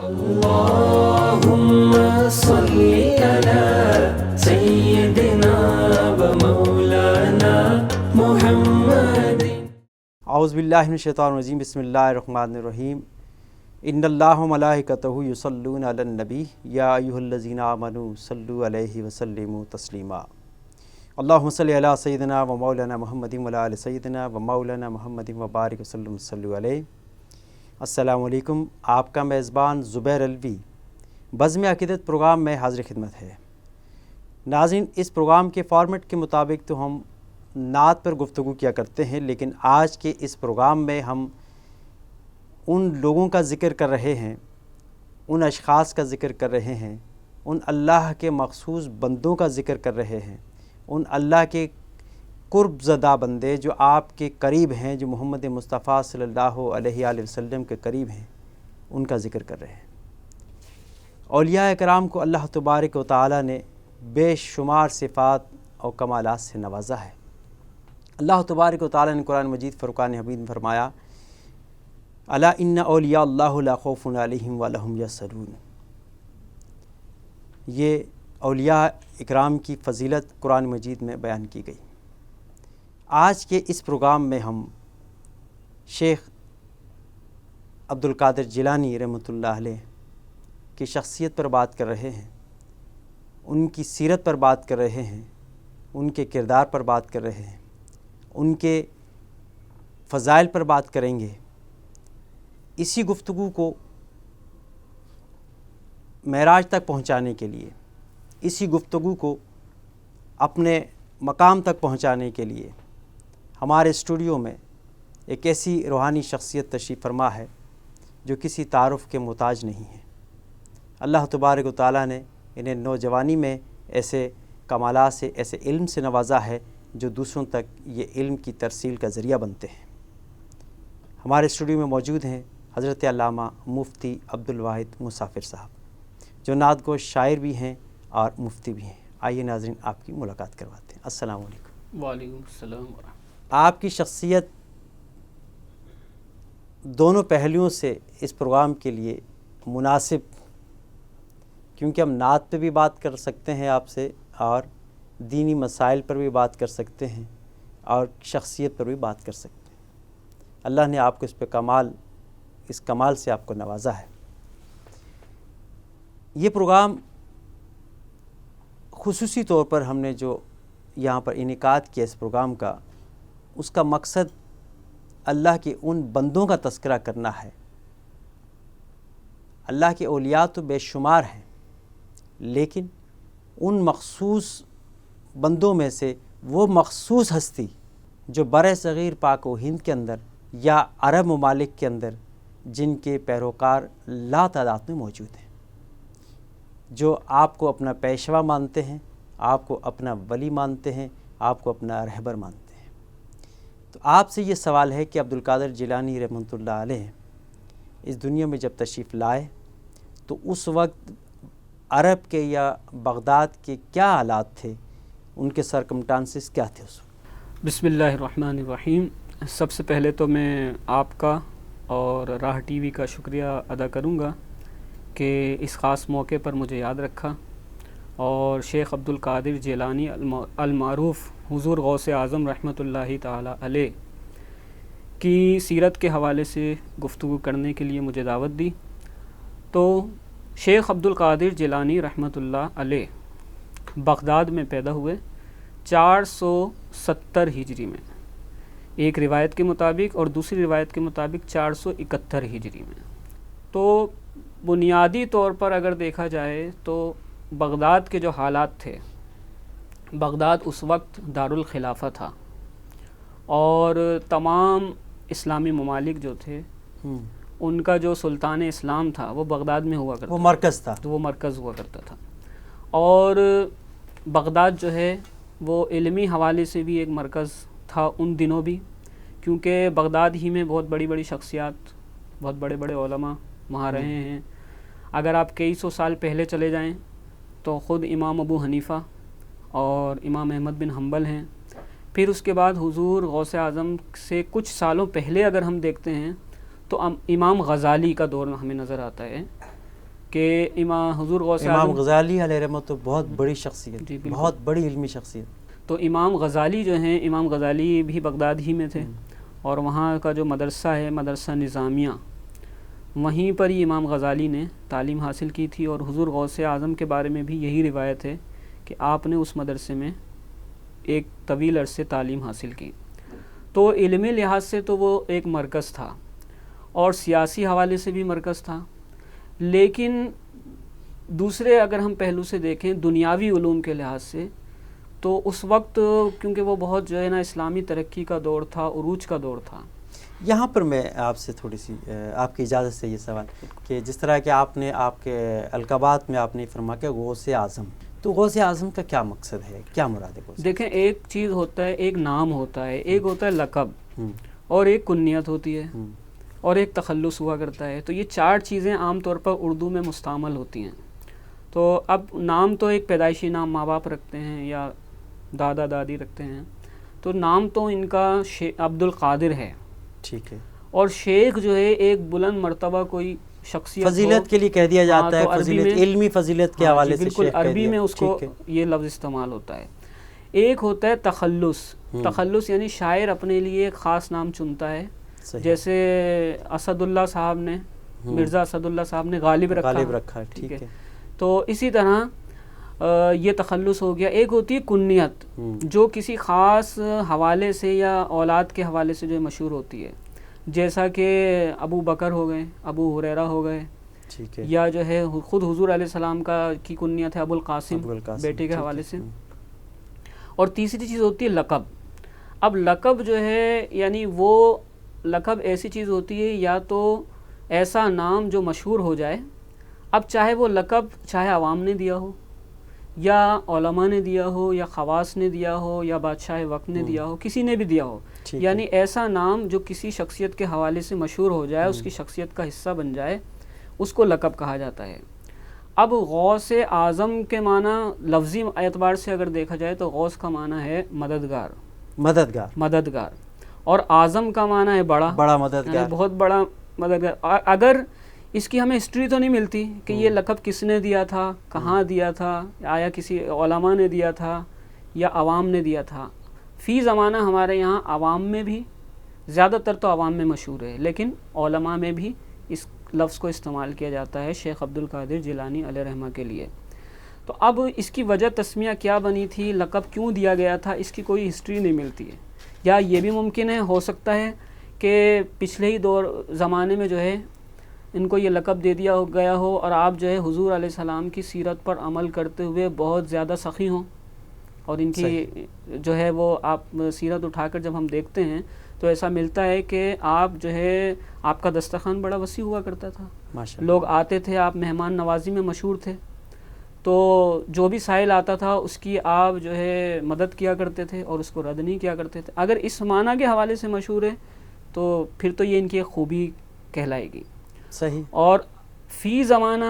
اللهم صل على سيدنا ومولانا محمد اعوذ باللہ من الشیطان الرجیم بسم اللہ الرحمن الرحیم ان اللہ و ملائکتہ یصلون علی النبی یا ایھا الذین آمنوا صلوا علیہ وسلموا تسلیما اللہم صل علی سیدنا و مولانا محمد و علی آل سیدنا و مولانا محمد وبارک وسلم صلوا علیہ۔ السلام علیکم، آپ کا میزبان زبیر علوی بزم عقیدت پروگرام میں حاضر خدمت ہے۔ ناظرین، اس پروگرام کے فارمیٹ کے مطابق تو ہم نعت پر گفتگو کیا کرتے ہیں، لیکن آج کے اس پروگرام میں ہم ان لوگوں کا ذکر کر رہے ہیں، ان اشخاص کا ذکر کر رہے ہیں، ان اللہ کے مخصوص بندوں کا ذکر کر رہے ہیں، ان اللہ کے قرب زدہ بندے جو آپ کے قریب ہیں، جو محمد مصطفیٰ صلی اللہ علیہ وآلہ وسلم کے قریب ہیں، ان کا ذکر کر رہے ہیں۔ اولیاء کرام کو اللہ تبارک و تعالی نے بے شمار صفات اور کمالات سے نوازا ہے۔ اللہ تبارک و تعالی نے قرآن مجید فرقان حمید میں فرمایا، الا ان اولیاء اللہ لا خوف علیہم ولا ھم یحزنون۔ یہ اولیاء اکرام کی فضیلت قرآن مجید میں بیان کی گئی۔ آج کے اس پروگرام میں ہم شیخ عبدالقادر جیلانی رحمۃ اللہ علیہ کی شخصیت پر بات کر رہے ہیں، ان کی سیرت پر بات کر رہے ہیں، ان کے کردار پر بات کر رہے ہیں، ان کے فضائل پر بات کریں گے۔ اسی گفتگو کو معراج تک پہنچانے کے لیے، اسی گفتگو کو اپنے مقام تک پہنچانے کے لیے ہمارے اسٹوڈیو میں ایک ایسی روحانی شخصیت تشریف فرما ہے جو کسی تعارف کے محتاج نہیں ہے۔ اللہ تبارک و تعالیٰ نے انہیں نوجوانی میں ایسے کمالات سے، ایسے علم سے نوازا ہے جو دوسروں تک یہ علم کی ترسیل کا ذریعہ بنتے ہیں۔ ہمارے اسٹوڈیو میں موجود ہیں حضرت علامہ مفتی عبدالواحد مسافر صاحب، جو نعت گو شاعر بھی ہیں اور مفتی بھی ہیں۔ آئیے ناظرین، آپ کی ملاقات کرواتے ہیں۔ السلام علیکم۔ وعلیکم السلام ورحمۃ۔ آپ کی شخصیت دونوں پہلوؤں سے اس پروگرام کے لیے مناسب، کیونکہ ہم نعت پہ بھی بات کر سکتے ہیں آپ سے، اور دینی مسائل پر بھی بات کر سکتے ہیں، اور شخصیت پر بھی بات کر سکتے ہیں۔ اللہ نے آپ کو اس پہ اس کمال سے آپ کو نوازا ہے۔ یہ پروگرام خصوصی طور پر ہم نے جو یہاں پر انعقاد کیا اس پروگرام کا، اس کا مقصد اللہ کے ان بندوں کا تذکرہ کرنا ہے۔ اللہ کے اولیاء تو بے شمار ہیں، لیکن ان مخصوص بندوں میں سے وہ مخصوص ہستی جو برِ صغیر پاک و ہند کے اندر یا عرب ممالک کے اندر جن کے پیروکار لا تعداد میں موجود ہیں، جو آپ کو اپنا پیشوا مانتے ہیں، آپ کو اپنا ولی مانتے ہیں، آپ کو اپنا رہبر مانتے ہیں۔ تو آپ سے یہ سوال ہے کہ عبدالقادر جیلانی رحمۃ اللہ علیہ اس دنیا میں جب تشریف لائے تو اس وقت عرب کے یا بغداد کے کیا حالات تھے، ان کے سرکمٹانسز کیا تھے اس وقت؟ بسم اللہ الرحمن الرحیم۔ سب سے پہلے تو میں آپ کا اور راہ ٹی وی کا شکریہ ادا کروں گا کہ اس خاص موقع پر مجھے یاد رکھا، اور شیخ عبدالقادر جیلانی المعروف حضور غوث اعظم رحمۃ اللہ تعالی علیہ کی سیرت کے حوالے سے گفتگو کرنے کے لیے مجھے دعوت دی۔ تو شیخ عبدالقادر جیلانی رحمۃ اللہ علیہ بغداد میں پیدا ہوئے 470 ہجری میں، ایک روایت کے مطابق، اور دوسری روایت کے مطابق 471 ہجری میں۔ تو بنیادی طور پر اگر دیکھا جائے تو بغداد کے جو حالات تھے، بغداد اس وقت دارالخلافہ تھا، اور تمام اسلامی ممالک جو تھے ان کا جو سلطان اسلام تھا وہ بغداد میں ہوا کرتا، وہ مرکز تھا، تو وہ مرکز ہوا کرتا تھا۔ اور بغداد جو ہے وہ علمی حوالے سے بھی ایک مرکز تھا ان دنوں بھی، کیونکہ بغداد ہی میں بہت بڑی بڑی شخصیات، بہت بڑے بڑے علماء وہاں رہے ہیں۔ اگر آپ کئی سو سال پہلے چلے جائیں تو خود امام ابو حنیفہ اور امام احمد بن حنبل ہیں۔ پھر اس کے بعد حضور غوث اعظم سے کچھ سالوں پہلے اگر ہم دیکھتے ہیں تو امام غزالی کا دور ہمیں نظر آتا ہے کہ امام حضور غوث امام اعظم غزالی علیہ رحمۃ تو بہت بڑی شخصیت، جی بالکل، بہت بڑی علمی شخصیت. تو امام غزالی جو ہیں، امام غزالی بھی بغداد ہی میں تھے، اور وہاں کا جو مدرسہ ہے مدرسہ نظامیہ، وہیں پر ہی امام غزالی نے تعلیم حاصل کی تھی. اور حضور غوث اعظم کے بارے میں بھی یہی روایت ہے کہ آپ نے اس مدرسے میں ایک طویل عرصے تعلیم حاصل کی. تو علمی لحاظ سے تو وہ ایک مرکز تھا، اور سیاسی حوالے سے بھی مرکز تھا. لیکن دوسرے اگر ہم پہلو سے دیکھیں دنیاوی علوم کے لحاظ سے، تو اس وقت کیونکہ وہ بہت جو ہے نا اسلامی ترقی کا دور تھا، عروج کا دور تھا. یہاں پر میں آپ سے تھوڑی سی آپ کی اجازت سے یہ سوال کہ جس طرح کہ آپ نے آپ کے القابات میں آپ نے فرما کہ غوث اعظم، تو غوث اعظم کا کیا مقصد ہے، کیا مراد ہے؟ دیکھیں ایک چیز ہوتا ہے، ایک نام ہوتا ہے، ایک ہوتا ہے لقب، اور ایک کنیت ہوتی ہے، اور ایک تخلص ہوا کرتا ہے. تو یہ چار چیزیں عام طور پر اردو میں مستعمل ہوتی ہیں. تو اب نام تو ایک پیدائشی نام ماں باپ رکھتے ہیں یا دادا دادی رکھتے ہیں، تو نام تو ان کا عبد القادر ہے، ٹھیک ہے. اور شیخ جو ہے ایک بلند مرتبہ کوئی شخصیت فضیلت کے لیے کہہ دیا جاتا ہے، تو عربی فضیلت میں، علمی فضیلت کے حوالے سے بالکل شیخ کہہ عربی دیا. میں اس کو ٹھیک ہے. یہ لفظ استعمال ہوتا ہے. ایک ہوتا ہے تخلص. تخلص یعنی شاعر اپنے لیے ایک خاص نام چنتا ہے، جیسے اسد اللہ صاحب نے، مرزا اسد اللہ صاحب نے غالب رکھا. ٹھیک ہے. تو اسی طرح یہ تخلص ہو گیا. ایک ہوتی ہے کنیت، جو کسی خاص حوالے سے یا اولاد کے حوالے سے جو مشہور ہوتی ہے، جیسا کہ ابو بکر ہو گئے، ابو ہریرہ ہو گئے، ٹھیک ہے. یا جو ہے خود حضور علیہ السلام کی کنیت ہے ابو القاسم بیٹے کے حوالے سے. اور تیسری چیز ہوتی ہے لقب. اب لقب جو ہے یعنی وہ لقب ایسی چیز ہوتی ہے یا تو ایسا نام جو مشہور ہو جائے. اب چاہے وہ لقب چاہے عوام نے دیا ہو، یا علماء نے دیا ہو، یا خواص نے دیا ہو، یا بادشاہ وقت نے دیا ہو، کسی نے بھی دیا ہو، یعنی ایسا نام جو کسی شخصیت کے حوالے سے مشہور ہو جائے، اس کی شخصیت کا حصہ بن جائے، اس کو لقب کہا جاتا ہے. اب غوث اعظم کے معنی لفظی اعتبار سے اگر دیکھا جائے تو غوث کا معنی ہے مددگار، مددگار، اور اعظم کا معنی ہے بڑا مددگار، یعنی بہت بڑا مددگار. اگر اس کی ہمیں ہسٹری تو نہیں ملتی کہ یہ لقب کس نے دیا تھا، کہاں دیا تھا، آیا کسی علماء نے دیا تھا یا عوام نے دیا تھا. فی زمانہ ہمارے یہاں عوام میں بھی، زیادہ تر تو عوام میں مشہور ہے، لیکن علماء میں بھی اس لفظ کو استعمال کیا جاتا ہے شیخ عبد القادر جیلانی علیہ رحمہ کے لیے. تو اب اس کی وجہ تسمیہ کیا بنی تھی، لقب کیوں دیا گیا تھا، اس کی کوئی ہسٹری نہیں ملتی ہے. یا یہ بھی ممکن ہے، ہو سکتا ہے کہ پچھلے ہی زمانے میں جو ہے ان کو یہ لقب دے دیا گیا ہو، اور آپ جو ہے حضور علیہ السلام کی سیرت پر عمل کرتے ہوئے بہت زیادہ سخی ہوں، اور ان کی جو ہے وہ آپ سیرت اٹھا کر جب ہم دیکھتے ہیں تو ایسا ملتا ہے کہ آپ جو ہے آپ کا دسترخوان بڑا وسیع ہوا کرتا تھا، لوگ آتے تھے، آپ مہمان نوازی میں مشہور تھے. تو جو بھی سائل آتا تھا اس کی آپ جو ہے مدد کیا کرتے تھے اور اس کو رد نہیں کیا کرتے تھے. اگر اس معنی کے حوالے سے مشہور ہے تو پھر تو یہ ان کی ایک خوبی کہلائے گی. صحیح. اور فی زمانہ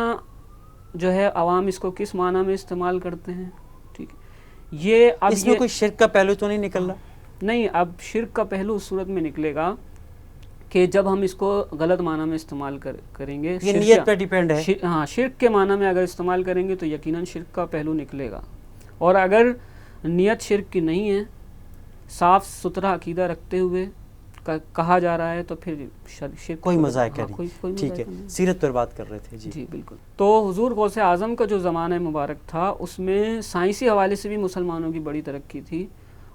جو ہے عوام اس کو کس معنی میں استعمال کرتے ہیں، ٹھیک ہے، یہ اب اس میں کوئی شرک کا پہلو تو نہیں نکل رہا؟ نہیں، اب شرک کا پہلو اس صورت میں نکلے گا کہ جب ہم اس کو غلط معنی میں استعمال کریں گے. یہ نیت پہ ڈیپینڈ ہے. ہاں، شرک کے معنی میں اگر استعمال کریں گے تو یقیناً شرک کا پہلو نکلے گا. اور اگر نیت شرک کی نہیں ہے، صاف ستھرا عقیدہ رکھتے ہوئے کہا جا رہا ہے، تو پھر شرک کوئی مذائقہ نہیں. ٹھیک ہے، سیرت پر بات کر رہے تھے. جی بالکل. تو حضور غوث اعظم کا جو زمانہ مبارک تھا اس میں سائنسی حوالے سے بھی مسلمانوں کی بڑی ترقی تھی،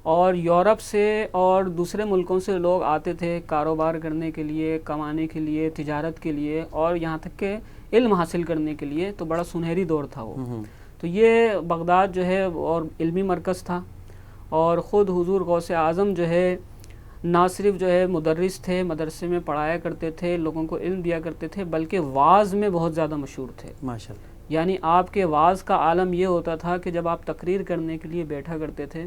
اور یورپ سے اور دوسرے ملکوں سے لوگ آتے تھے کاروبار کرنے کے لیے، کمانے کے لیے، تجارت کے لیے، اور یہاں تک کہ علم حاصل کرنے کے لیے. تو بڑا سنہری دور تھا وہ. تو یہ بغداد جو ہے اور علمی مرکز تھا، اور خود حضور غوث اعظم جو ہے نہ صرف جو ہے مدرس تھے، مدرسے میں پڑھایا کرتے تھے، لوگوں کو علم دیا کرتے تھے، بلکہ وعظ میں بہت زیادہ مشہور تھے. ماشاءاللہ. یعنی آپ کے وعظ کا عالم یہ ہوتا تھا کہ جب آپ تقریر کرنے کے لیے بیٹھا کرتے تھے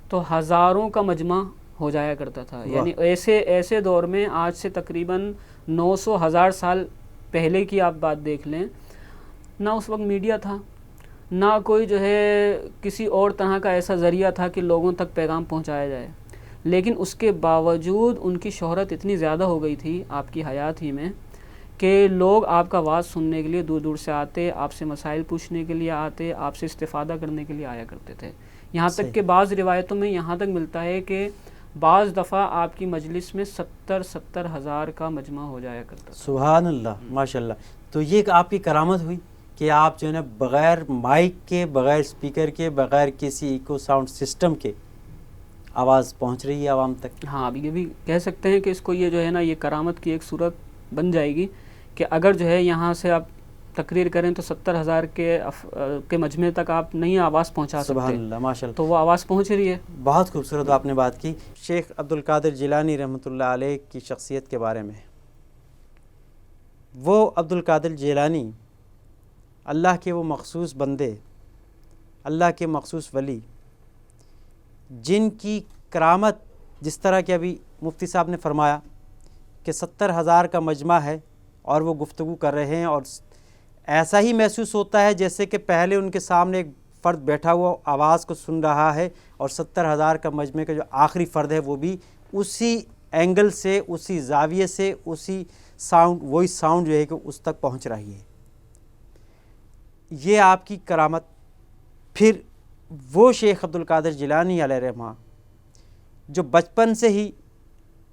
تو ہزاروں کا مجمع ہو جایا کرتا تھا. یعنی ایسے دور میں، آج سے تقریباً 900,000 سال پہلے کی آپ بات دیکھ لیں، نہ اس وقت میڈیا تھا، نہ کوئی جو ہے کسی اور طرح کا ایسا ذریعہ تھا کہ لوگوں تک پیغام پہنچایا جائے. لیکن اس کے باوجود ان کی شہرت اتنی زیادہ ہو گئی تھی آپ کی حیات ہی میں کہ لوگ آپ کا واز سننے کے لیے دور دور سے آتے، آپ سے مسائل پوچھنے کے لیے آتے، آپ سے استفادہ کرنے کے لیے آیا کرتے تھے. یہاں تک کہ بعض روایتوں میں یہاں تک ملتا ہے کہ بعض دفعہ آپ کی مجلس میں 70 ہزار کا مجمع ہو جایا کرتا تھا. سبحان اللہ، ماشاء اللہ. تو یہ آپ کی کرامت ہوئی کہ آپ جو ہے نا بغیر مائک کے، بغیر اسپیکر کے، بغیر کسی ایکو ساؤنڈ سسٹم کے آواز پہنچ رہی ہے عوام تک. ہاں، اب یہ بھی کہہ سکتے ہیں کہ اس کو یہ جو ہے نا یہ کرامت کی ایک صورت بن جائے گی کہ اگر جو ہے یہاں سے آپ تقریر کریں تو 70 ہزار کے مجمع تک آپ نہیں آواز پہنچا سکتے. سبحان اللہ، ماشاء اللہ. تو وہ آواز پہنچ رہی ہے. بہت خوبصورت آپ نے بات کی. شیخ عبدالقادر جیلانی رحمۃ اللہ علیہ کی شخصیت کے بارے میں. وہ عبدالقادر جیلانی اللہ کے وہ مخصوص بندے، اللہ کے مخصوص ولی، جن کی کرامت جس طرح کہ ابھی مفتی صاحب نے فرمایا کہ 70 ہزار کا مجمع ہے اور وہ گفتگو کر رہے ہیں، اور ایسا ہی محسوس ہوتا ہے جیسے کہ پہلے ان کے سامنے ایک فرد بیٹھا ہوا آواز کو سن رہا ہے، اور 70 ہزار کا مجمع کا جو آخری فرد ہے وہ بھی اسی اینگل سے، اسی زاویے سے، اسی ساؤنڈ، وہی ساؤنڈ جو ہے کہ اس تک پہنچ رہی ہے. یہ آپ کی کرامت. پھر وہ شیخ عبدالقادر جیلانی علیہ رحمہ جو بچپن سے ہی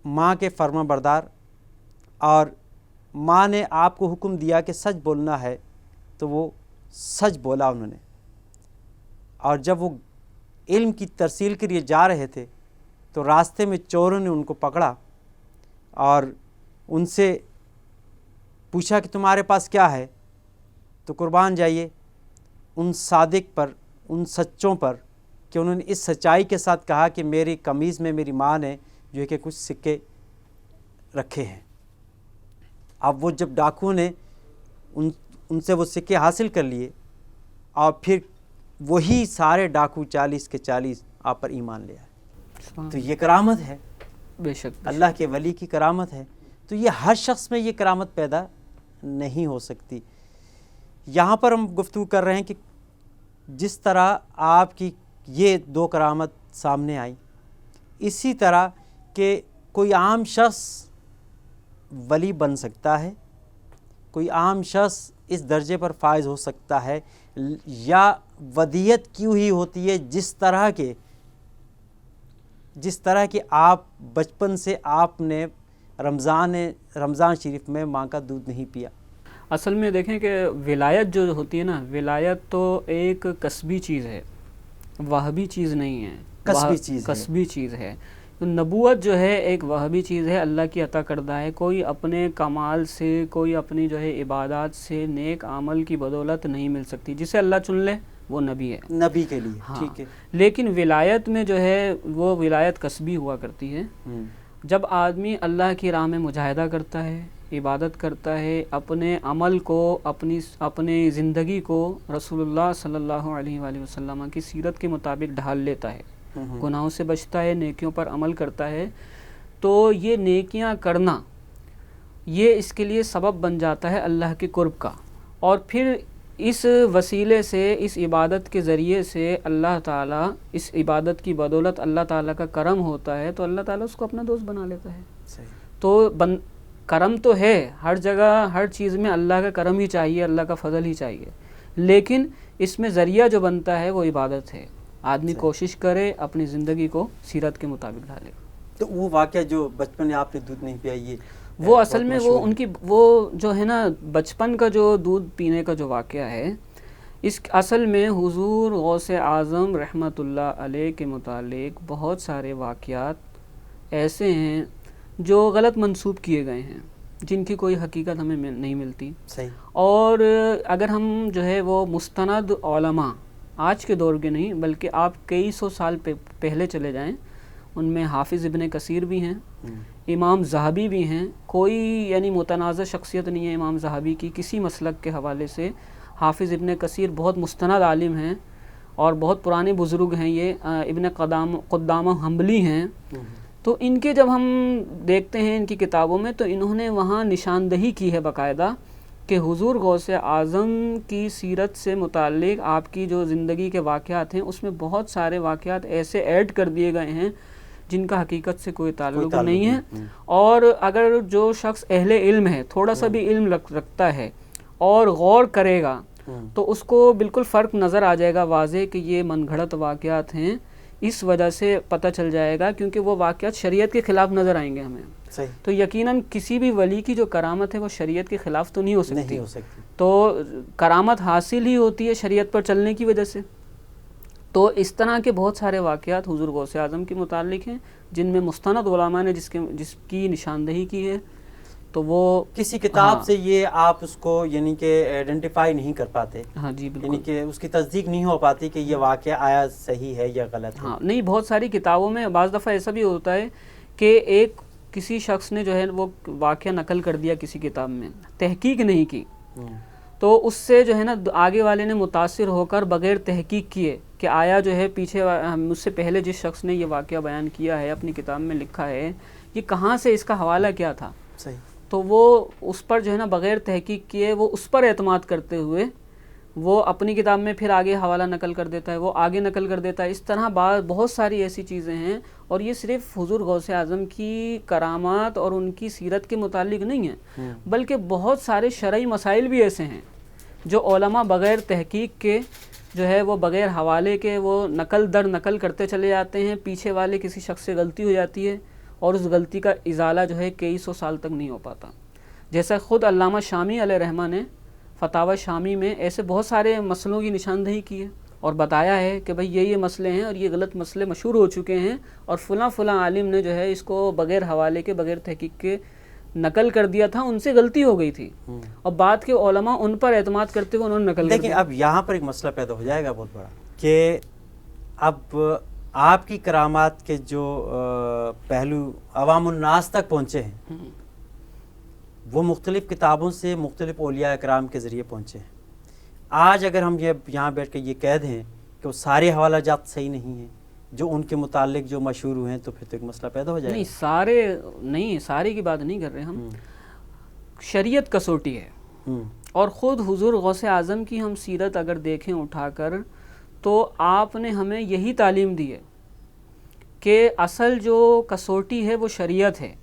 ماں کے فرما بردار، اور ماں نے آپ کو حکم دیا کہ سچ بولنا ہے تو وہ سچ بولا انہوں نے. اور جب وہ علم کی ترسیل کے لیے جا رہے تھے تو راستے میں چوروں نے ان کو پکڑا اور ان سے پوچھا کہ تمہارے پاس کیا ہے؟ تو قربان جائیے ان صادق پر، ان سچوں پر، کہ انہوں نے اس سچائی کے ساتھ کہا کہ میری قمیض میں میری ماں نے جو ہے کہ کچھ سکے رکھے ہیں. اب وہ جب ڈاکوؤں نے ان سے وہ سکے حاصل کر لیے، اور پھر وہی سارے ڈاکو 40 کے 40 آپ پر ایمان لے آئے. تو یہ کرامت ہے، بے شک اللہ کے ولی کی کرامت ہے. تو یہ ہر شخص میں یہ کرامت پیدا نہیں ہو سکتی. یہاں پر ہم گفتگو کر رہے ہیں کہ جس طرح آپ کی یہ 2 کرامت سامنے آئی، اسی طرح کہ کوئی عام شخص ولی بن سکتا ہے، کوئی عام شخص اس درجے پر فائز ہو سکتا ہے، یا ودیت کیوں ہی ہوتی ہے جس طرح کہ آپ بچپن سے آپ نے رمضان شریف میں ماں کا دودھ نہیں پیا. اصل میں دیکھیں کہ ولایت جو ہوتی ہے نا، ولایت تو ایک کسبی چیز ہے، وہبی چیز نہیں ہے. کسبی چیز ہے. نبوت جو ہے ایک وہبی چیز ہے، اللہ کی عطا کردہ ہے. کوئی اپنے کمال سے، کوئی اپنی جو ہے عبادات سے، نیک عمل کی بدولت نہیں مل سکتی. جسے اللہ چن لے وہ نبی ہے، نبی کے لیے. ٹھیک ہے. لیکن ولایت میں جو ہے وہ ولایت کسبی ہوا کرتی ہے. جب آدمی اللہ کی راہ میں مجاہدہ کرتا ہے، عبادت کرتا ہے، اپنے عمل کو، اپنی زندگی کو رسول اللہ صلی اللہ علیہ وآلہ وسلم کی سیرت کے مطابق ڈھال لیتا ہے، گناہوں سے بچتا ہے، نیکیوں پر عمل کرتا ہے، تو یہ نیکیاں کرنا یہ اس کے لیے سبب بن جاتا ہے اللہ کے قرب کا. اور پھر اس وسیلے سے، اس عبادت کے ذریعے سے اللہ تعالیٰ، اس عبادت کی بدولت اللہ تعالیٰ کا کرم ہوتا ہے، تو اللہ تعالیٰ اس کو اپنا دوست بنا لیتا ہے. تو کرم تو ہے ہر جگہ، ہر چیز میں اللہ کا کرم ہی چاہیے، اللہ کا فضل ہی چاہیے، لیکن اس میں ذریعہ جو بنتا ہے وہ عبادت ہے. آدمی کوشش کرے اپنی زندگی کو سیرت کے مطابق ڈھالے. تو وہ واقعہ جو بچپن میں آپ نے دودھ نہیں پیا، یہ وہ اصل میں وہ ان کی وہ جو ہے نا بچپن کا جو دودھ پینے کا جو واقعہ ہے، اس اصل میں حضور غوث اعظم رحمۃ اللہ علیہ کے متعلق بہت سارے واقعات ایسے ہیں جو غلط منسوب کیے گئے ہیں، جن کی کوئی حقیقت ہمیں نہیں ملتی. صحیح. اور اگر ہم جو ہے وہ مستند علماء آج کے دور کے نہیں بلکہ آپ کئی سو سال پہلے چلے جائیں، ان میں حافظ ابن کثیر بھی ہیں، امام ذہبی بھی ہیں. کوئی یعنی متنازع شخصیت نہیں ہے امام ذہبی کی کسی مسلک کے حوالے سے. حافظ ابن کثیر بہت مستند عالم ہیں اور بہت پرانے بزرگ ہیں. یہ ابن قدامہ حنبلی ہیں. تو ان کے جب ہم دیکھتے ہیں ان کی کتابوں میں، تو انہوں نے وہاں نشاندہی کی ہے باقاعدہ کہ حضور غوث اعظم کی سیرت سے متعلق آپ کی جو زندگی کے واقعات ہیں اس میں بہت سارے واقعات ایسے ایڈ کر دیے گئے ہیں جن کا حقیقت سے کوئی تعلق نہیں ہے. اور اگر جو شخص اہل علم ہے، تھوڑا سا بھی علم رکھتا ہے اور غور کرے گا تو اس کو بالکل فرق نظر آ جائے گا واضح کہ یہ من گھڑت واقعات ہیں. اس وجہ سے پتہ چل جائے گا کیونکہ وہ واقعات شریعت کے خلاف نظر آئیں گے ہمیں. تو یقیناً کسی بھی ولی کی جو کرامت ہے وہ شریعت کے خلاف تو نہیں ہو سکتی. تو کرامت حاصل ہی ہوتی ہے شریعت پر چلنے کی وجہ سے. تو اس طرح کے بہت سارے واقعات حضور غوث اعظم کے متعلق ہیں جن میں مستند علماء نے جس کی نشاندہی کی ہے. تو وہ کسی کتاب سے یہ آپ اس کو یعنی کہ آئیڈینٹیفائی نہیں کر پاتے. ہاں جی بالکل. یعنی کہ اس کی تصدیق نہیں ہو پاتی کہ یہ واقعہ آیا صحیح ہے یا غلط ہے. ہاں نہیں، بہت ساری کتابوں میں بعض دفعہ ایسا بھی ہوتا ہے کہ ایک کسی شخص نے جو ہے وہ واقعہ نقل کر دیا کسی کتاب میں، تحقیق نہیں کی، تو اس سے جو ہے نا آگے والے نے متاثر ہو کر بغیر تحقیق کیے کہ آیا جو ہے پیچھے مجھ سے پہلے جس شخص نے یہ واقعہ بیان کیا ہے اپنی کتاب میں لکھا ہے یہ کہاں سے، اس کا حوالہ کیا تھا. صحیح. تو وہ اس پر جو ہے نا بغیر تحقیق کیے وہ اس پر اعتماد کرتے ہوئے وہ اپنی کتاب میں پھر آگے حوالہ نقل کر دیتا ہے، وہ آگے نقل کر دیتا ہے. اس طرح بہت ساری ایسی چیزیں ہیں. اور یہ صرف حضور غوث اعظم کی کرامات اور ان کی سیرت کے متعلق نہیں ہیں، بلکہ بہت سارے شرعی مسائل بھی ایسے ہیں جو علماء بغیر تحقیق کے جو ہے وہ بغیر حوالے کے وہ نقل در نقل کرتے چلے جاتے ہیں. پیچھے والے کسی شخص سے غلطی ہو جاتی ہے اور اس غلطی کا ازالہ جو ہے کئی سو سال تک نہیں ہو پاتا. جیسا خود علامہ شامی علیہ رحمہ نے فتاوی شامی میں ایسے بہت سارے مسئلوں کی نشاندہی کی ہے اور بتایا ہے کہ بھئی یہ مسئلے ہیں اور یہ غلط مسئلے مشہور ہو چکے ہیں اور فلاں فلاں عالم نے جو ہے اس کو بغیر حوالے کے بغیر تحقیق کے نقل کر دیا تھا، ان سے غلطی ہو گئی تھی اور بعد کے علماء ان پر اعتماد کرتے ہوئے انہوں نے نقل کر دیا. لیکن اب یہاں پر ایک مسئلہ پیدا ہو جائے گا بہت بڑا کہ اب آپ کی کرامات کے جو پہلو عوام الناس تک پہنچے ہیں وہ مختلف کتابوں سے مختلف اولیاء اکرام کے ذریعے پہنچے ہیں. آج اگر ہم یہاں بیٹھ کے یہ کہہ دیں کہ وہ سارے حوالہ جات صحیح نہیں ہیں جو ان کے متعلق جو مشہور ہوئے ہیں تو پھر تو ایک مسئلہ پیدا ہو جائے گا. نہیں سارے کی بات نہیں کر رہے ہم. شریعت کسوٹی ہے اور خود حضور غوث اعظم کی ہم سیرت اگر دیکھیں اٹھا کر تو آپ نے ہمیں یہی تعلیم دی ہے کہ اصل جو کسوٹی ہے وہ شریعت ہے.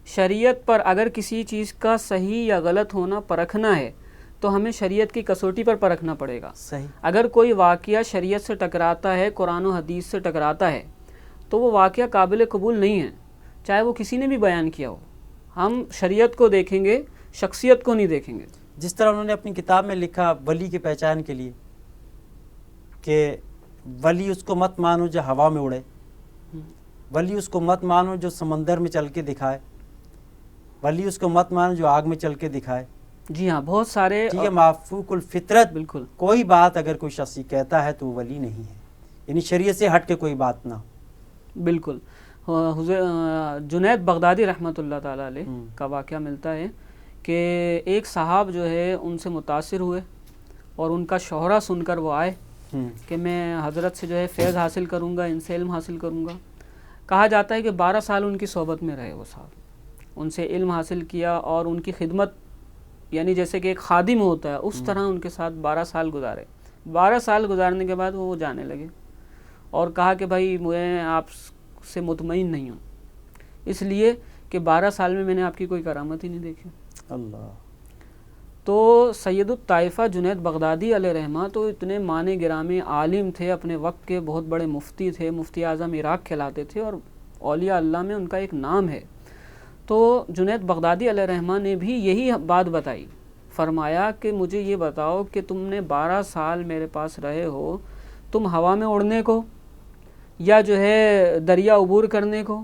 شریعت پر اگر کسی چیز کا صحیح یا غلط ہونا پرکھنا ہے تو ہمیں شریعت کی کسوٹی پر پرکھنا پڑے گا. صحیح. اگر کوئی واقعہ شریعت سے ٹکراتا ہے، قرآن و حدیث سے ٹکراتا ہے تو وہ واقعہ قابل قبول نہیں ہے، چاہے وہ کسی نے بھی بیان کیا ہو. ہم شریعت کو دیکھیں گے، شخصیت کو نہیں دیکھیں گے. جس طرح انہوں نے اپنی کتاب میں لکھا ولی کی پہچان کے لیے کہ ولی اس کو مت مانو جو ہوا میں اڑے، ولی اس کو مت مانو جو سمندر میں چل کے دکھائے، ولی اس کو مت مانو جو آگ میں چل کے دکھائے. جی ہاں، بہت سارے ٹھیک ہے. معفوق الفطرت بالکل کوئی بات اگر کوئی شخص کہتا ہے تو وہ ولی نہیں ہے، یعنی شریعت سے ہٹ کے کوئی بات نہ ہو. بالکل. جنید بغدادی رحمۃ اللہ تعالیٰ علیہ کا واقعہ ملتا ہے کہ ایک صاحب جو ہے ان سے متاثر ہوئے اور ان کا شہرہ سن کر وہ آئے کہ میں حضرت سے جو ہے فیض حاصل کروں گا، ان سے علم حاصل کروں گا. کہا جاتا ہے کہ 12 سال ان کی صحبت میں رہے وہ صاحب، ان سے علم حاصل کیا اور ان کی خدمت یعنی جیسے کہ ایک خادم ہوتا ہے اس طرح ان کے ساتھ 12 سال گزارے. 12 سال گزارنے کے بعد وہ جانے لگے اور کہا کہ بھائی میں آپ سے مطمئن نہیں ہوں، اس لیے کہ 12 سال میں نے آپ کی کوئی کرامت ہی نہیں دیکھی. اللہ. تو سید الطائفہ جنید بغدادی علیہ رحمہ تو اتنے معنی گرامی عالم تھے، اپنے وقت کے بہت بڑے مفتی تھے، مفتی اعظم عراق کہلاتے تھے اور اولیاء اللہ میں ان کا ایک نام ہے. تو جنید بغدادی علیہ رحمہ نے بھی یہی بات بتائی، فرمایا کہ مجھے یہ بتاؤ کہ تم نے 12 سال میرے پاس رہے ہو، تم ہوا میں اڑنے کو یا جو ہے دریا عبور کرنے کو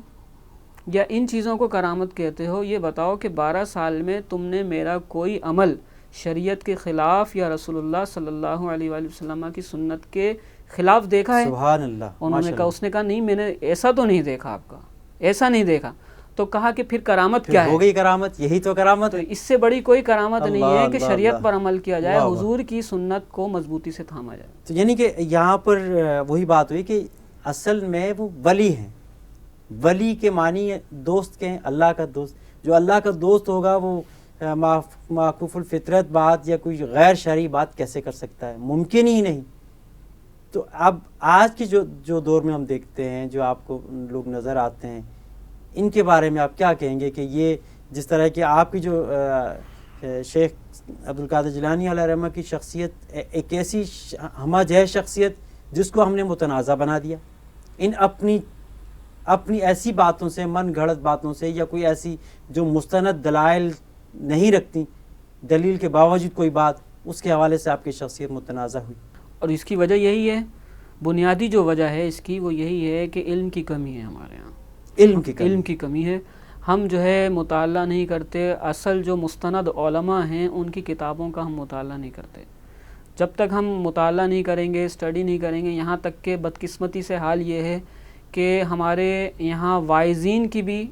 یا ان چیزوں کو کرامت کہتے ہو؟ یہ بتاؤ کہ 12 سال میں تم نے میرا کوئی عمل شریعت کے خلاف یا رسول اللہ صلی اللہ علیہ وآلہ وسلم کی سنت کے خلاف دیکھا ہے؟ سبحان اللہ. انہوں نے کہا، اس نے کہا نہیں میں نے ایسا تو نہیں دیکھا، آپ کا ایسا نہیں دیکھا. تو کہا کہ پھر کرامت کیا ہے؟ ہو گئی کرامت، یہی تو کرامت. تو اس سے بڑی کوئی کرامت نہیں ہے کہ شریعت پر عمل کیا جائے، حضور کی سنت کو مضبوطی سے تھاما جائے. تو یعنی کہ یہاں پر وہی بات ہوئی کہ اصل میں وہ ولی ہیں. ولی کے معنی دوست کے ہیں، اللہ کا دوست. جو اللہ کا دوست ہوگا وہ معکوف الفطرت بات یا کوئی غیر شرعی بات کیسے کر سکتا ہے؟ ممکن ہی نہیں. تو اب آج کی جو دور میں ہم دیکھتے ہیں، جو آپ کو لوگ نظر آتے ہیں، ان کے بارے میں آپ کیا کہیں گے کہ یہ جس طرح کہ آپ کی جو شیخ عبدالقادر جیلانی علیہ رحمہ کی شخصیت ایک ایسی ہمہ جہت شخصیت جس کو ہم نے متنازع بنا دیا، ان اپنی ایسی باتوں سے، من گھڑت باتوں سے، یا کوئی ایسی جو مستند دلائل نہیں رکھتی، دلیل کے باوجود کوئی بات، اس کے حوالے سے آپ کی شخصیت متنازع ہوئی. اور اس کی وجہ یہی ہے، بنیادی جو وجہ ہے اس کی وہ یہی ہے کہ علم کی کمی ہے ہمارے ہاں. علم کی کمی ہے. ہم جو ہے مطالعہ نہیں کرتے. اصل جو مستند علماء ہیں ان کی کتابوں کا ہم مطالعہ نہیں کرتے. جب تک ہم مطالعہ نہیں کریں گے، اسٹڈی نہیں کریں گے، یہاں تک کہ بدقسمتی سے حال یہ ہے کہ ہمارے یہاں واعظین کی بھی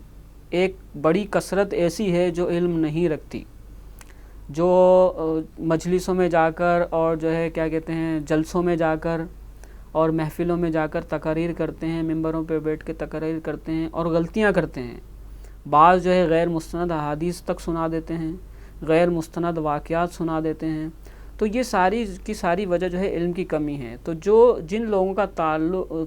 ایک بڑی کثرت ایسی ہے جو علم نہیں رکھتی، جو مجلسوں میں جا کر اور جو ہے کیا کہتے ہیں جلسوں میں جا کر اور محفلوں میں جا کر تقاریر کرتے ہیں، ممبروں پہ بیٹھ کے تقاریر کرتے ہیں اور غلطیاں کرتے ہیں. بعض جو ہے غیر مستند احادیث تک سنا دیتے ہیں، غیر مستند واقعات سنا دیتے ہیں. تو یہ ساری کی ساری وجہ جو ہے علم کی کمی ہے. تو جن لوگوں کا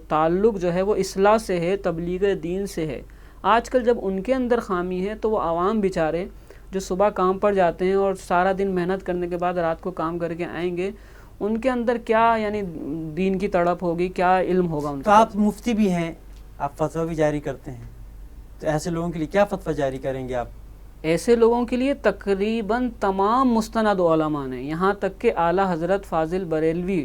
تعلق جو ہے وہ اصلاح سے ہے، تبلیغ دین سے ہے، آج کل جب ان کے اندر خامی ہے تو وہ عوام بیچارے جو صبح کام پر جاتے ہیں اور سارا دن محنت کرنے کے بعد رات کو کام کر کے آئیں گے، ان کے اندر کیا یعنی دین کی تڑپ ہوگی، کیا علم ہوگا ان تو کا. آپ مفتی بھی ہیں، آپ فتویٰ بھی جاری کرتے ہیں، تو ایسے لوگوں کے لیے کیا فتویٰ جاری کریں گے آپ؟ ایسے لوگوں کے لیے تقریباً تمام مستند علماء نے، یہاں تک کہ اعلیٰ حضرت فاضل بریلوی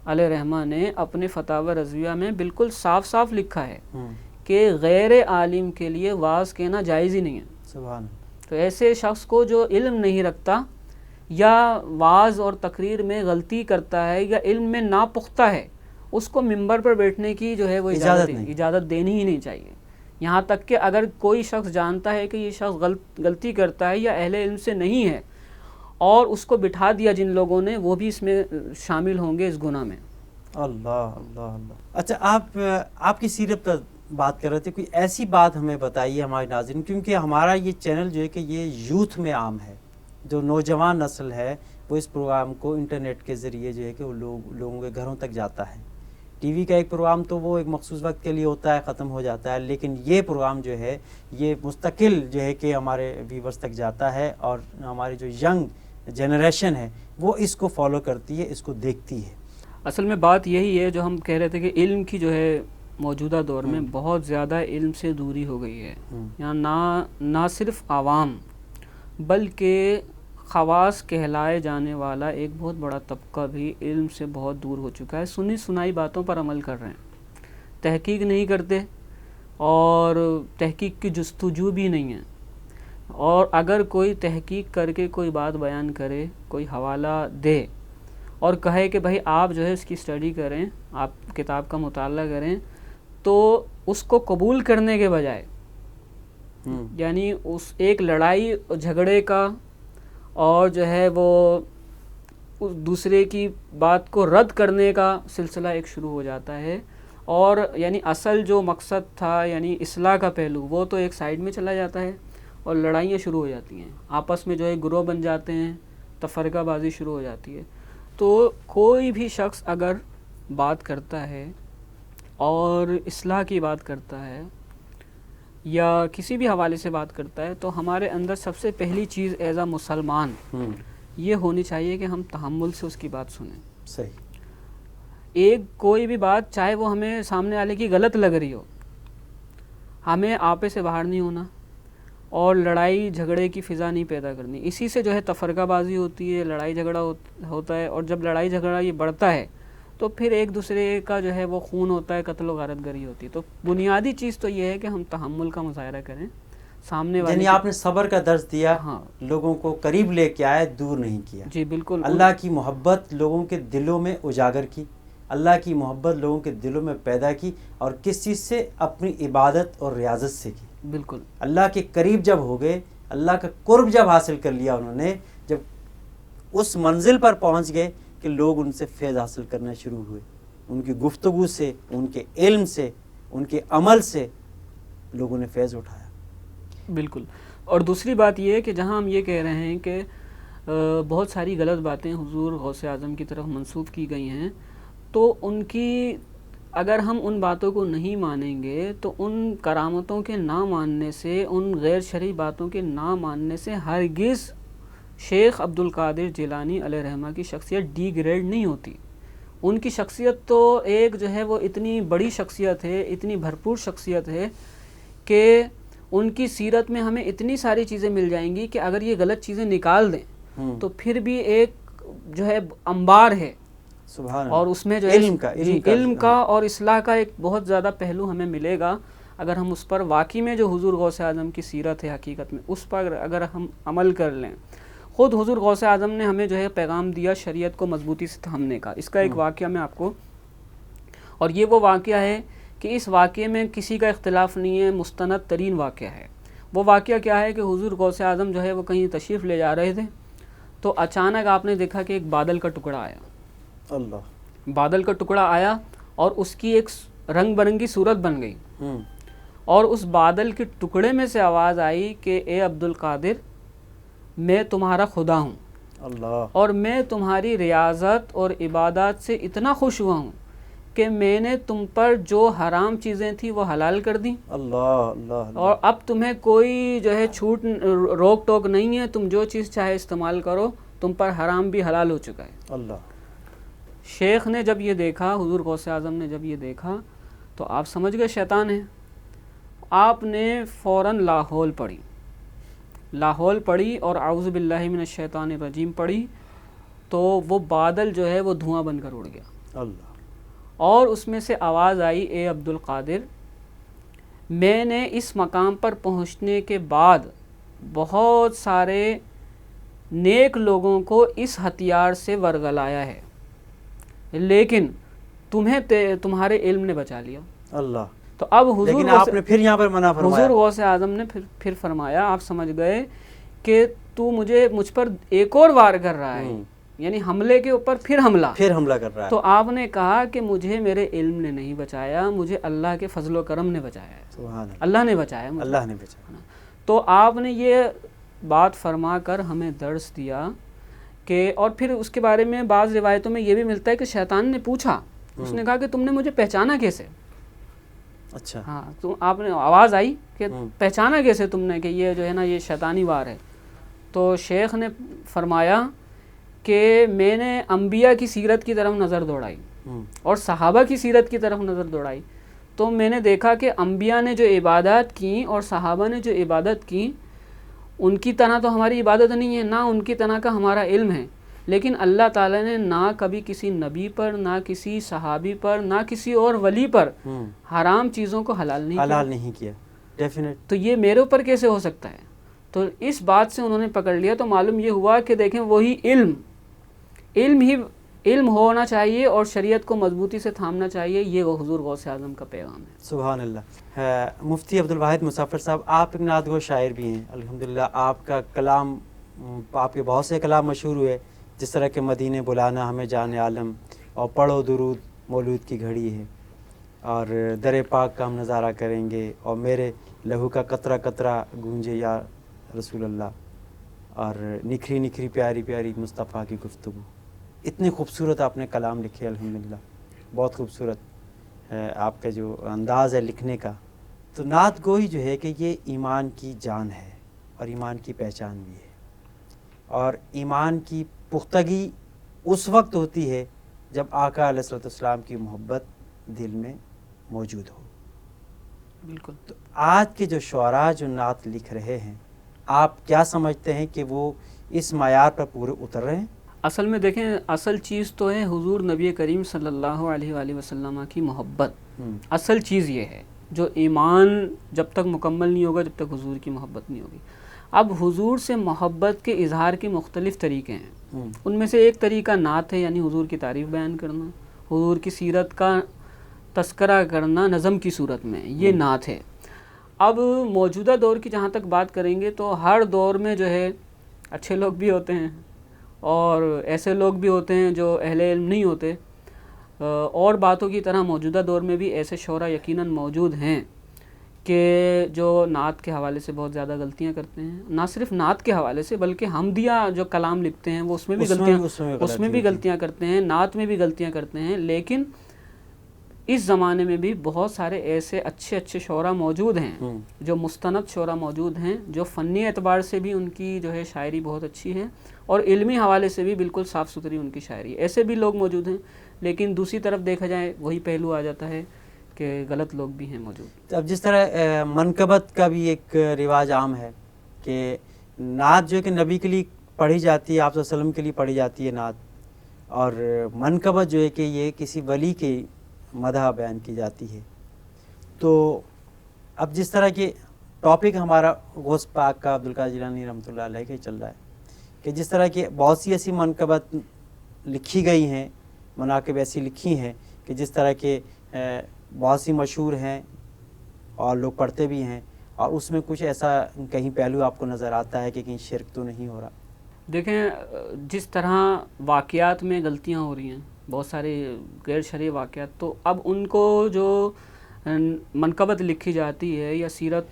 علیہ رحمہ نے اپنے فتاوی رضویہ میں بالکل صاف صاف لکھا ہے کہ غیر عالم کے لیے وعظ کہنا جائز ہی نہیں ہے. سبحان. تو ایسے شخص کو جو علم نہیں رکھتا یا وعظ اور تقریر میں غلطی کرتا ہے یا علم میں ناپختہ ہے، اس کو ممبر پر بیٹھنے کی جو ہے وہ اجازت دینی ہی نہیں چاہیے. یہاں تک کہ اگر کوئی شخص جانتا ہے کہ یہ شخص غلطی کرتا ہے یا اہل علم سے نہیں ہے اور اس کو بٹھا دیا جن لوگوں نے، وہ بھی اس میں شامل ہوں گے اس گناہ میں. اللہ اللہ اللہ. اچھا، آپ کی سیرت پر بات کر رہے تھے، کوئی ایسی بات ہمیں بتائیے ہمارے ناظرین، کیونکہ ہمارا یہ چینل جو ہے کہ یہ یوتھ میں عام ہے، جو نوجوان نسل ہے وہ اس پروگرام کو انٹرنیٹ کے ذریعے جو ہے کہ وہ لوگوں کے گھروں تک جاتا ہے. ٹی وی کا ایک پروگرام تو وہ ایک مخصوص وقت کے لیے ہوتا ہے، ختم ہو جاتا ہے، لیکن یہ پروگرام جو ہے یہ مستقل جو ہے کہ ہمارے ویورز تک جاتا ہے، اور ہماری جو ینگ جنریشن ہے وہ اس کو فالو کرتی ہے، اس کو دیکھتی ہے. اصل میں بات یہی ہے جو ہم کہہ رہے تھے کہ علم کی جو ہے موجودہ دور میں بہت زیادہ علم سے دوری ہو گئی ہے. یہاں نہ صرف عوام بلکہ خواص کہلائے جانے والا ایک بہت بڑا طبقہ بھی علم سے بہت دور ہو چکا ہے. سنی سنائی باتوں پر عمل کر رہے ہیں، تحقیق نہیں کرتے اور تحقیق کی جستجو بھی نہیں ہے. اور اگر کوئی تحقیق کر کے کوئی بات بیان کرے، کوئی حوالہ دے اور کہے کہ بھائی آپ جو ہے اس کی اسٹڈی کریں، آپ کتاب کا مطالعہ کریں، تو اس کو قبول کرنے کے بجائے یعنی اس ایک لڑائی جھگڑے کا اور جو ہے وہ اس دوسرے کی بات کو رد کرنے کا سلسلہ ایک شروع ہو جاتا ہے. اور یعنی اصل جو مقصد تھا یعنی اصلاح کا پہلو وہ تو ایک سائیڈ میں چلا جاتا ہے اور لڑائیاں شروع ہو جاتی ہیں، آپس میں جو ہے گروہ بن جاتے ہیں، تفرقہ بازی شروع ہو جاتی ہے. تو کوئی بھی شخص اگر بات کرتا ہے اور اصلاح کی بات کرتا ہے یا کسی بھی حوالے سے بات کرتا ہے تو ہمارے اندر سب سے پہلی چیز ایز اے مسلمان یہ ہونی چاہیے کہ ہم تحمل سے اس کی بات سنیں. صحیح. ایک کوئی بھی بات چاہے وہ ہمیں سامنے والے کی غلط لگ رہی ہو، ہمیں آپے سے باہر نہیں ہونا اور لڑائی جھگڑے کی فضا نہیں پیدا کرنی. اسی سے جو ہے تفرقہ بازی ہوتی ہے، لڑائی جھگڑا ہوتا ہے، اور جب لڑائی جھگڑا یہ بڑھتا ہے تو پھر ایک دوسرے کا جو ہے وہ خون ہوتا ہے، قتل و غارت گری ہوتی ہے. تو بنیادی چیز تو یہ ہے کہ ہم تحمل کا مظاہرہ کریں سامنے والے. یعنی آپ نے صبر کا درس دیا، ہاں، لوگوں کو قریب لے کے آئے، دور نہیں کیا. جی بالکل. اللہ کی محبت لوگوں کے دلوں میں اجاگر کی، اللہ کی محبت لوگوں کے دلوں میں پیدا کی، اور کس چیز سے؟ اپنی عبادت اور ریاضت سے کی. بالکل. اللہ کے قریب جب ہو گئے، اللہ کا قرب جب حاصل کر لیا انہوں نے، جب اس منزل پر پہنچ گئے کہ لوگ ان سے فیض حاصل کرنا شروع ہوئے، ان کی گفتگو سے، ان کے علم سے، ان کے عمل سے لوگوں نے فیض اٹھایا. بالکل. اور دوسری بات یہ ہے کہ جہاں ہم یہ کہہ رہے ہیں کہ بہت ساری غلط باتیں حضور غوث اعظم کی طرف منسوب کی گئی ہیں، تو ان کی اگر ہم ان باتوں کو نہیں مانیں گے تو ان کرامتوں کے نہ ماننے سے، ان غیر شرعی باتوں کے نہ ماننے سے ہرگز شیخ عبد القادر جیلانی علیہ رحمہ کی شخصیت ڈی گریڈ نہیں ہوتی۔ ان کی شخصیت تو ایک جو ہے وہ اتنی بڑی شخصیت ہے، اتنی بھرپور شخصیت ہے کہ ان کی سیرت میں ہمیں اتنی ساری چیزیں مل جائیں گی کہ اگر یہ غلط چیزیں نکال دیں تو پھر بھی ایک جو ہے انبار ہے، سبحان اور اللہ، اس میں جو علم کا اور اصلاح کا ایک بہت زیادہ پہلو ہمیں ملے گا اگر ہم اس پر واقعی میں جو حضور غوث اعظم کی سیرت ہے حقیقت میں اس پر اگر ہم عمل کر لیں۔ خود حضور غوث اعظم نے ہمیں جو ہے پیغام دیا شریعت کو مضبوطی سے تھامنے کا۔ اس کا ایک واقعہ میں آپ کو، اور یہ وہ واقعہ ہے کہ اس واقعے میں کسی کا اختلاف نہیں ہے، مستند ترین واقعہ ہے۔ وہ واقعہ کیا ہے کہ حضور غوث اعظم جو ہے وہ کہیں تشریف لے جا رہے تھے تو اچانک آپ نے دیکھا کہ ایک بادل کا ٹکڑا آیا، اللہ، بادل کا ٹکڑا آیا اور اس کی ایک رنگ برنگی صورت بن گئی، اور اس بادل کے ٹکڑے میں سے آواز آئی کہ اے عبد القادر، میں تمہارا خدا ہوں، اللہ، اور میں تمہاری ریاضت اور عبادات سے اتنا خوش ہوا ہوں کہ میں نے تم پر جو حرام چیزیں تھیں وہ حلال کر دیں، اللہ، اللہ، اور اب تمہیں کوئی جو ہے چھوٹ روک ٹوک نہیں ہے، تم جو چیز چاہے استعمال کرو، تم پر حرام بھی حلال ہو چکا ہے۔ اللہ، شیخ نے جب یہ دیکھا، حضور غوث اعظم نے جب یہ دیکھا تو آپ سمجھ گئے شیطان ہے۔ آپ نے فوراً لاحول پڑھی اور اعوذ باللہ من الشیطان الرجیم پڑھی، تو وہ بادل جو ہے وہ دھواں بن کر اڑ گیا، اللہ، اور اس میں سے آواز آئی، اے عبد القادر، میں نے اس مقام پر پہنچنے کے بعد بہت سارے نیک لوگوں کو اس ہتھیار سے ورگلایا ہے، لیکن تمہارے علم نے بچا لیا۔ اللہ، تو اب لیکن آپ نے پھر یہاں پر منع فرمایا، حضور غوث اعظم نے پھر فرمایا، آپ سمجھ گئے کہ تو مجھ پر ایک اور وار کر رہا ہے، یعنی حملے کے اوپر پھر حملہ کر رہا ہے۔ تو آپ نے کہا کہ مجھے میرے علم نے نہیں بچایا، مجھے اللہ کے فضل و کرم نے بچایا ہے، سبحان اللہ، اللہ نے بچایا مجھے۔ اللہ نے بچایا۔ تو آپ نے یہ بات فرما کر ہمیں درس دیا کہ، اور پھر اس کے بارے میں بعض روایتوں میں یہ بھی ملتا ہے کہ شیطان نے پوچھا، اس نے کہا کہ تم نے مجھے پہچانا کیسے؟ اچھا، ہاں، تو آپ نے آواز آئی کہ پہچانا کیسے تم نے کہ یہ جو ہے نا یہ شیطانی وار ہے؟ تو شیخ نے فرمایا کہ میں نے انبیاء کی سیرت کی طرف نظر دوڑائی اور صحابہ کی سیرت کی طرف نظر دوڑائی، تو میں نے دیکھا کہ انبیاء نے جو عبادات کی اور صحابہ نے جو عبادت کی، ان کی طرح تو ہماری عبادت نہیں ہے، نہ ان کی طرح کا ہمارا علم ہے، لیکن اللہ تعالیٰ نے نہ کبھی کسی نبی پر، نہ کسی صحابی پر، نہ کسی اور ولی پر حرام چیزوں کو حلال نہیں کیا۔ ڈیفینیٹ۔ تو یہ میرے اوپر کیسے ہو سکتا ہے؟ تو اس بات سے انہوں نے پکڑ لیا، تو معلوم یہ ہوا کہ دیکھیں وہی علم ہونا چاہیے اور شریعت کو مضبوطی سے تھامنا چاہیے، یہ حضور غوث اعظم کا پیغام ہے۔ سبحان اللہ۔ مفتی عبد الواحد مسافر صاحب، آپ ایک نعت گو شاعر بھی ہیں الحمدللہ، آپ کا کلام، آپ کے بہت سے کلام مشہور ہوئے، جس طرح کہ مدینے بلانا ہمیں جان عالم، اور پڑھو درود مولود کی گھڑی ہے، اور در پاک کا ہم نظارہ کریں گے، اور میرے لہو کا قطرہ قطرہ گونجے یا رسول اللہ، اور نکھری نکھری پیاری پیاری مصطفیٰ کی گفتگو۔ اتنے خوبصورت آپ نے کلام لکھے الحمدللہ، بہت خوبصورت ہے آپ کا جو انداز ہے لکھنے کا۔ تو نعت گوئی جو ہے کہ یہ ایمان کی جان ہے اور ایمان کی پہچان بھی ہے، اور ایمان کی پختگی اس وقت ہوتی ہے جب آقا علیہ الصلوۃ والسلام کی محبت دل میں موجود ہو۔ بالکل۔ تو آج کے جو شعراء جو نعت لکھ رہے ہیں، آپ کیا سمجھتے ہیں کہ وہ اس معیار پر پورے اتر رہے ہیں؟ اصل میں دیکھیں، اصل چیز تو ہے حضور نبی کریم صلی اللہ علیہ وآلہ وسلم کی محبت۔ اصل چیز یہ ہے، جو ایمان جب تک مکمل نہیں ہوگا جب تک حضور کی محبت نہیں ہوگی۔ اب حضور سے محبت کے اظہار کے مختلف طریقے ہیں، ان میں سے ایک طریقہ نعت ہے، یعنی حضور کی تعریف بیان کرنا، حضور کی سیرت کا تذکرہ کرنا نظم کی صورت میں، یہ نعت ہے۔ اب موجودہ دور کی جہاں تک بات کریں گے تو ہر دور میں جو ہے اچھے لوگ بھی ہوتے ہیں اور ایسے لوگ بھی ہوتے ہیں جو اہل علم نہیں ہوتے، اور باتوں کی طرح موجودہ دور میں بھی ایسے شعراء یقیناً موجود ہیں کہ جو نعت کے حوالے سے بہت زیادہ غلطیاں کرتے ہیں، نہ صرف نعت کے حوالے سے بلکہ حمدیہ جو کلام لکھتے ہیں وہ اس میں بھی غلطیاں کرتے ہیں، نعت میں بھی غلطیاں کرتے ہیں. لیکن اس زمانے میں بھی بہت سارے ایسے اچھے اچھے شعراء موجود ہیں جو مستند شعراء موجود ہیں، جو فنی اعتبار سے بھی ان کی جو ہے شاعری بہت اچھی ہے اور علمی حوالے سے بھی بالکل صاف ستھری ان کی شاعری. ایسے بھی لوگ موجود ہیں، لیکن دوسری طرف دیکھا جائے وہی پہلو آ جاتا ہے کہ غلط لوگ بھی ہیں موجود. اب جس طرح منقبت کا بھی ایک رواج عام ہے کہ نعت جو کہ نبی کے لیے پڑھی جاتی ہے، آپ صلی اللہ علیہ وسلم کے لیے پڑھی جاتی ہے نعت، اور منقبت جو ہے کہ یہ کسی ولی کے مدح بیان کی جاتی ہے. تو اب جس طرح کہ ٹاپک ہمارا غوث پاک کا عبدالقادر جیلانی رحمۃ اللہ علیہ کا چل رہا ہے کہ جس طرح کہ بہت سی ایسی منقبت لکھی گئی ہیں، مناقب ایسی لکھی ہیں کہ جس طرح کہ بہت سی مشہور ہیں اور لوگ پڑھتے بھی ہیں، اور اس میں کچھ ایسا کہیں پہلو آپ کو نظر آتا ہے کہ کہیں شرک تو نہیں ہو رہا؟ دیکھیں، جس طرح واقعات میں غلطیاں ہو رہی ہیں، بہت سارے غیر شرعی واقعات، تو اب ان کو جو منقبت لکھی جاتی ہے یا سیرت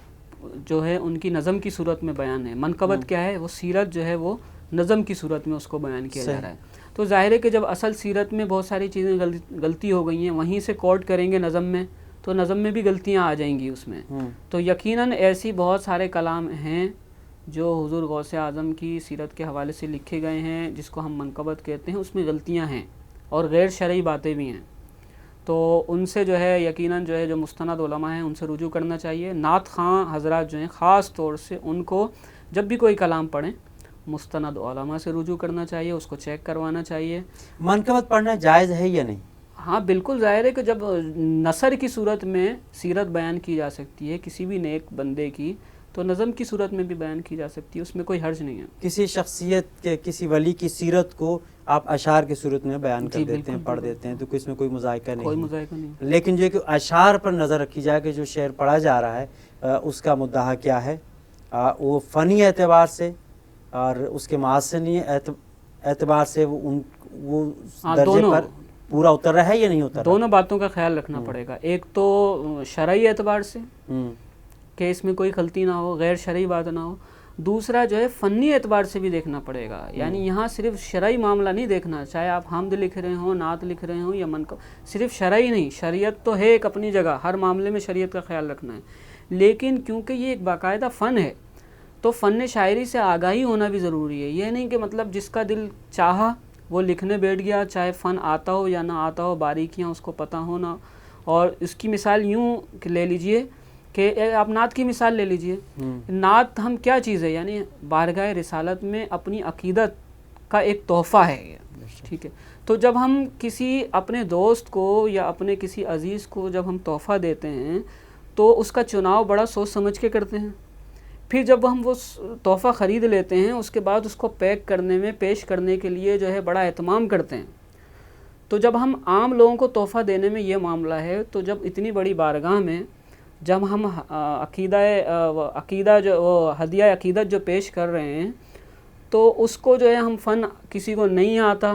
جو ہے ان کی نظم کی صورت میں بیان ہے. منقبت کیا ہے؟ وہ سیرت جو ہے وہ نظم کی صورت میں اس کو بیان کیا جا رہا ہے. تو ظاہر ہے کہ جب اصل سیرت میں بہت ساری چیزیں غلطی ہو گئی ہیں، وہیں سے کوٹ کریں گے نظم میں، تو نظم میں بھی غلطیاں آ جائیں گی اس میں. تو یقیناً ایسی بہت سارے کلام ہیں جو حضور غوث اعظم کی سیرت کے حوالے سے لکھے گئے ہیں، جس کو ہم منقبت کہتے ہیں، اس میں غلطیاں ہیں اور غیر شرعی باتیں بھی ہیں. تو ان سے جو ہے یقیناً جو ہے جو مستند علماء ہیں ان سے رجوع کرنا چاہیے. نعت خواں حضرات جو ہیں خاص طور سے ان کو جب بھی کوئی کلام پڑھیں مستند علماء سے رجوع کرنا چاہیے، اس کو چیک کروانا چاہیے. منقبت پڑھنا جائز ہے یا نہیں؟ ہاں بالکل، ظاہر ہے کہ جب نثر کی صورت میں سیرت بیان کی جا سکتی ہے کسی بھی نیک بندے کی، تو نظم کی صورت میں بھی بیان کی جا سکتی ہے، اس میں کوئی حرج نہیں ہے. کسی شخصیت کے کسی ولی کی سیرت کو آپ اشعار کی صورت میں بیان کر دیتے ہیں، پڑھ دیتے ہیں، تو اس میں کوئی مذائقہ نہیں، کوئی مذائقہ نہیں. لیکن جو کہ اشعار پر نظر رکھی جائے کہ جو شعر پڑھا جا رہا ہے اس کا مدعا کیا ہے، وہ فنی اعتبار سے اور اس کے محاسنی اعتبار سے وہ درجے پر پورا اتر رہا ہے یا نہیں اتر رہا؟ دونوں باتوں کا خیال رکھنا پڑے گا. ایک تو شرعی اعتبار سے کہ اس میں کوئی غلطی نہ ہو، غیر شرعی بات نہ ہو. دوسرا جو ہے فنی اعتبار سے بھی دیکھنا پڑے گا، یعنی یہاں صرف شرعی معاملہ نہیں دیکھنا، چاہے آپ حمد لکھ رہے ہوں، نعت لکھ رہے ہوں یا صرف شرعی نہیں. شریعت تو ہے ایک اپنی جگہ، ہر معاملے میں شریعت کا خیال رکھنا ہے، لیکن کیونکہ یہ ایک باقاعدہ فن ہے تو فن شاعری سے آگاہی ہونا بھی ضروری ہے. یہ نہیں کہ مطلب جس کا دل چاہا وہ لکھنے بیٹھ گیا، چاہے فن آتا ہو یا نہ آتا ہو، باریکیاں اس کو پتہ ہونا. اور اس کی مثال یوں لے لیجئے کہ آپ نعت کی مثال لے لیجئے. نعت ہم کیا چیز ہے؟ یعنی بارگاہ رسالت میں اپنی عقیدت کا ایک تحفہ ہے یہ، ٹھیک ہے. تو جب ہم کسی اپنے دوست کو یا اپنے کسی عزیز کو جب ہم تحفہ دیتے ہیں تو اس کا چناؤ بڑا سوچ سمجھ کے کرتے ہیں. پھر جب ہم وہ تحفہ خرید لیتے ہیں اس کے بعد اس کو پیک کرنے میں، پیش کرنے کے لیے جو ہے بڑا اہتمام کرتے ہیں. تو جب ہم عام لوگوں کو تحفہ دینے میں یہ معاملہ ہے، تو جب اتنی بڑی بارگاہ میں جب ہم عقیدہ جو ہدیہ عقیدت جو پیش کر رہے ہیں، تو اس کو جو ہے ہم فن کسی کو نہیں آتا،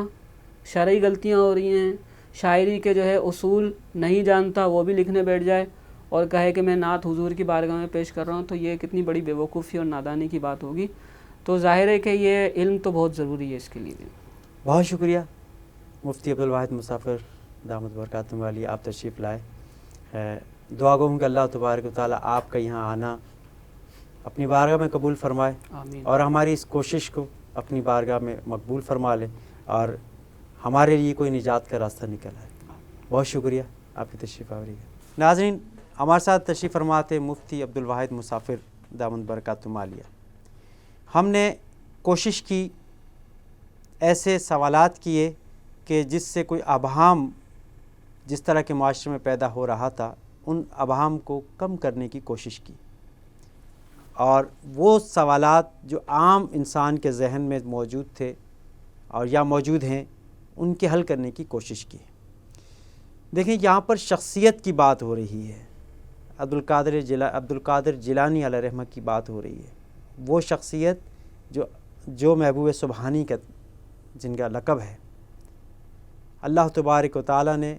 شرعی غلطیاں ہو رہی ہیں، شاعری کے جو ہے اصول نہیں جانتا، وہ بھی لکھنے بیٹھ جائے اور کہے کہ میں نعت حضور کی بارگاہ میں پیش کر رہا ہوں، تو یہ کتنی بڑی بے وقوفی اور نادانی کی بات ہوگی. تو ظاہر ہے کہ یہ علم تو بہت ضروری ہے اس کے لیے بھی. بہت شکریہ مفتی عبدالواحد مسافر دامت برکاتہم عالیہ، آپ تشریف لائے. دعا گو ہوں کہ اللہ تبارک و تعالیٰ آپ کا یہاں آنا اپنی بارگاہ میں قبول فرمائے، آمین. اور اور ہماری اس کوشش کو اپنی بارگاہ میں مقبول فرما لے اور ہمارے لیے کوئی نجات کا راستہ نکل آئے. بہت شکریہ آپ کی تشریف آوری کا. ناظرین، ہمارے ساتھ تشریف فرماتے مفتی عبدالواحد مسافر دامت برکاتہم عالیہ. ہم نے کوشش کی ایسے سوالات کیے کہ جس سے کوئی ابہام جس طرح کے معاشرے میں پیدا ہو رہا تھا ان ابہام کو کم کرنے کی کوشش کی، اور وہ سوالات جو عام انسان کے ذہن میں موجود تھے اور یا موجود ہیں ان کے حل کرنے کی کوشش کی. دیکھیں، یہاں پر شخصیت کی بات ہو رہی ہے، عبدالقادر جیلانی علیہ رحمہ کی بات ہو رہی ہے. وہ شخصیت جو محبوب سبحانی کا جن کا لقب ہے، اللہ تبارک و تعالیٰ نے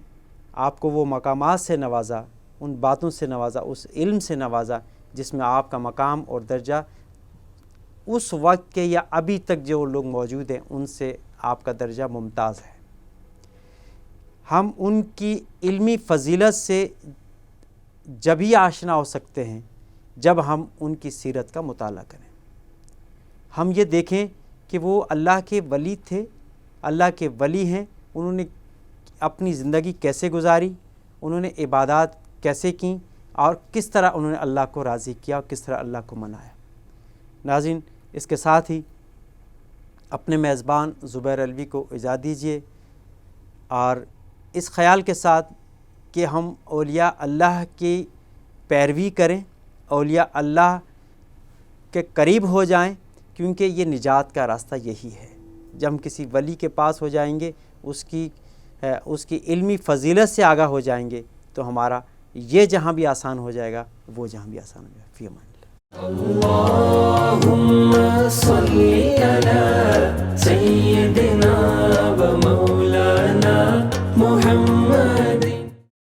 آپ کو وہ مقامات سے نوازا ان باتوں سے نوازا، اس علم سے نوازا جس میں آپ کا مقام اور درجہ اس وقت کے یا ابھی تک جو لوگ موجود ہیں ان سے آپ کا درجہ ممتاز ہے۔ ہم ان کی علمی فضیلت سے جبھی آشنا ہو سکتے ہیں جب ہم ان کی سیرت کا مطالعہ کریں، ہم یہ دیکھیں کہ وہ اللہ کے ولی تھے، اللہ کے ولی ہیں، انہوں نے اپنی زندگی کیسے گزاری، انہوں نے عبادات کیسے کیں اور کس طرح انہوں نے اللہ کو راضی کیا اور کس طرح اللہ کو منایا۔ ناظرین، اس کے ساتھ ہی اپنے میزبان زبیر علوی کو اجازت دیجیے، اور اس خیال کے ساتھ کہ ہم اولیاء اللہ کی پیروی کریں، اولیاء اللہ کے قریب ہو جائیں، کیونکہ یہ نجات کا راستہ یہی ہے۔ جب ہم کسی ولی کے پاس ہو جائیں گے، اس کی علمی فضیلت سے آگاہ ہو جائیں گے، تو ہمارا یہ جہاں بھی آسان ہو جائے گا، وہ جہاں بھی آسان ہو جائے گا۔ فی امان اللہ۔ اللهم صل على سيدنا ومولانا